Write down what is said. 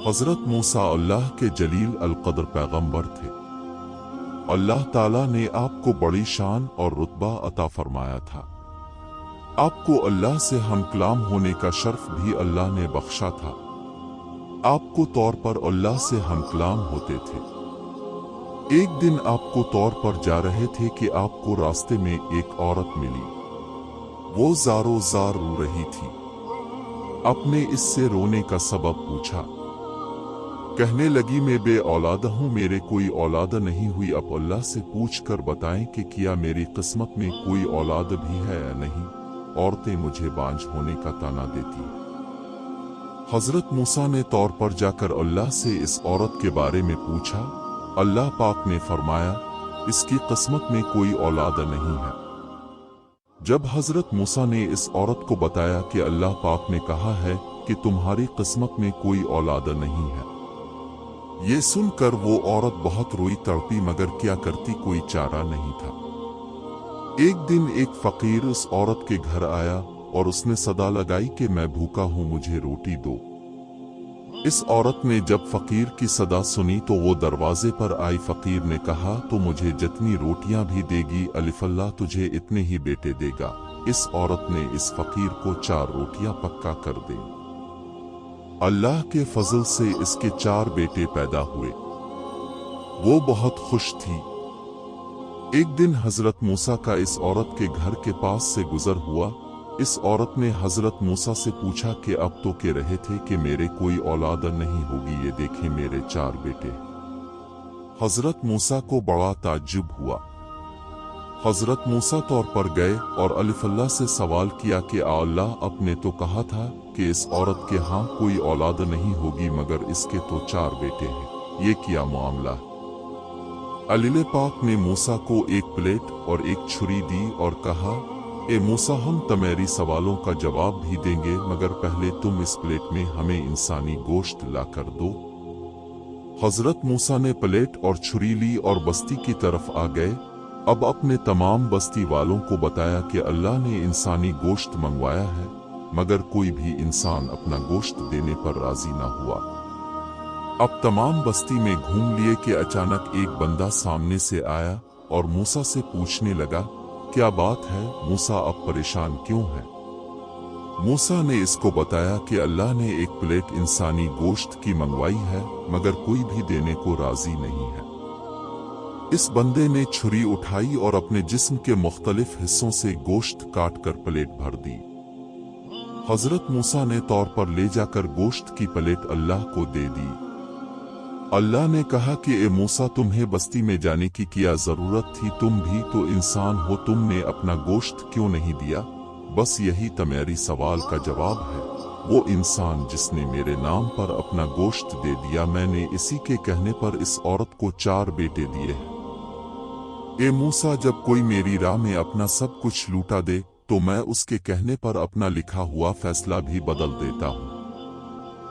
हज़रत मूसा अल्लाह के जलील अल-क़द्र पैगंबर थे। अल्लाह ताला ने आपको बड़ी शान और रुतबा अता फरमाया था। आपको अल्लाह से हम कलाम होने का शर्फ भी अल्लाह ने बख्शा था। आपको तौर पर अल्लाह से हम कलाम होते थे। एक दिन आपको तौर पर जा रहे थे कि आपको रास्ते में एक औरत मिली। वो ज़ारो ज़ार रो रही थी। आपने इससे रोने का सबब पूछा। कहने लगी, मैं बे औलाद हूँ, मेरे कोई औलाद नहीं हुई। अब अल्लाह से पूछ कर बताएं कि क्या मेरी किस्मत में कोई औलाद भी है या नहीं। औरतें मुझे बांझ होने का ताना देती हैं। हजरत मूसा ने तौर पर जाकर अल्लाह से इस औरत के बारे में पूछा। अल्लाह पाक ने फरमाया, इसकी किस्मत में कोई औलाद नहीं है। जब हजरत मूसा ने इस औरत को बताया कि अल्लाह पाक ने कहा है कि तुम्हारी किस्मत में कोई औलाद नहीं है, ये सुनकर वो औरत बहुत रोई तड़पी, मगर क्या करती, कोई चारा नहीं था। एक दिन एक फकीर उस औरत के घर आया और उसने सदा लगाई कि मैं भूखा हूं, मुझे रोटी दो। इस औरत ने जब फकीर की सदा सुनी तो वो दरवाजे पर आई। फकीर ने कहा, तो मुझे जितनी रोटियां भी देगी अल्लाह तुझे इतने ही बेटे देगा। इस औरत ने इस फकीर को 4 रोटियां पक्का कर दी। अल्लाह के फजल से इसके 4 बेटे पैदा हुए। वो बहुत खुश थी। एक दिन हजरत मूसा का इस औरत के घर के पास से गुजर हुआ। इस औरत ने हजरत मूसा से पूछा कि अब तो कह रहे थे कि मेरे कोई औलाद नहीं होगी, ये देखें मेरे 4 बेटे। हजरत मूसा को बड़ा ताज्जुब हुआ। हजरत मूसा तौर पर गए और अल्लाह से सवाल किया कि अल्लाह, आपने तो कहा था कि इस औरत के यहाँ कोई औलाद नहीं होगी, मगर इसके तो 4 बेटे हैं, ये क्या मामला। अल्लाह पाक ने मूसा को एक प्लेट और एक छुरी दी और कहा, ए मूसा, हम तुम्हारी सवालों का जवाब भी देंगे, मगर पहले तुम इस प्लेट में हमें इंसानी गोश्त ला कर दो। हजरत मूसा ने प्लेट और छुरी ली और बस्ती की तरफ आ गए। अब अपने तमाम बस्ती वालों को बताया कि अल्लाह ने इंसानी गोश्त मंगवाया है, मगर कोई भी इंसान अपना गोश्त देने पर राजी ना हुआ। अब तमाम बस्ती में घूम लिए कि अचानक एक बंदा सामने से आया और मूसा से पूछने लगा, क्या बात है मूसा, अब परेशान क्यों है। मूसा ने इसको बताया कि अल्लाह ने एक प्लेट इंसानी गोश्त की मंगवाई है, मगर कोई भी देने को राजी नहीं है। इस बंदे ने छुरी उठाई और अपने जिस्म के मुख्तलिफ हिस्सों से गोश्त काट कर प्लेट भर दी। हजरत मूसा ने तौर पर ले जाकर गोश्त की प्लेट अल्लाह को दे दी। अल्लाह ने कहा कि ए मूसा, तुम्हें बस्ती में जाने की क्या जरूरत थी, तुम भी तो इंसान हो, तुमने अपना गोश्त क्यों नहीं दिया। बस यही तुम्हारी सवाल का जवाब है। वो इंसान जिसने मेरे नाम पर अपना गोश्त दे दिया, मैंने इसी के कहने पर इस औरत को 4 बेटे दिए हैं। ए मूसा, जब कोई मेरी राह में अपना सब कुछ लूटा दे तो मैं उसके कहने पर अपना लिखा हुआ फैसला भी बदल देता हूँ।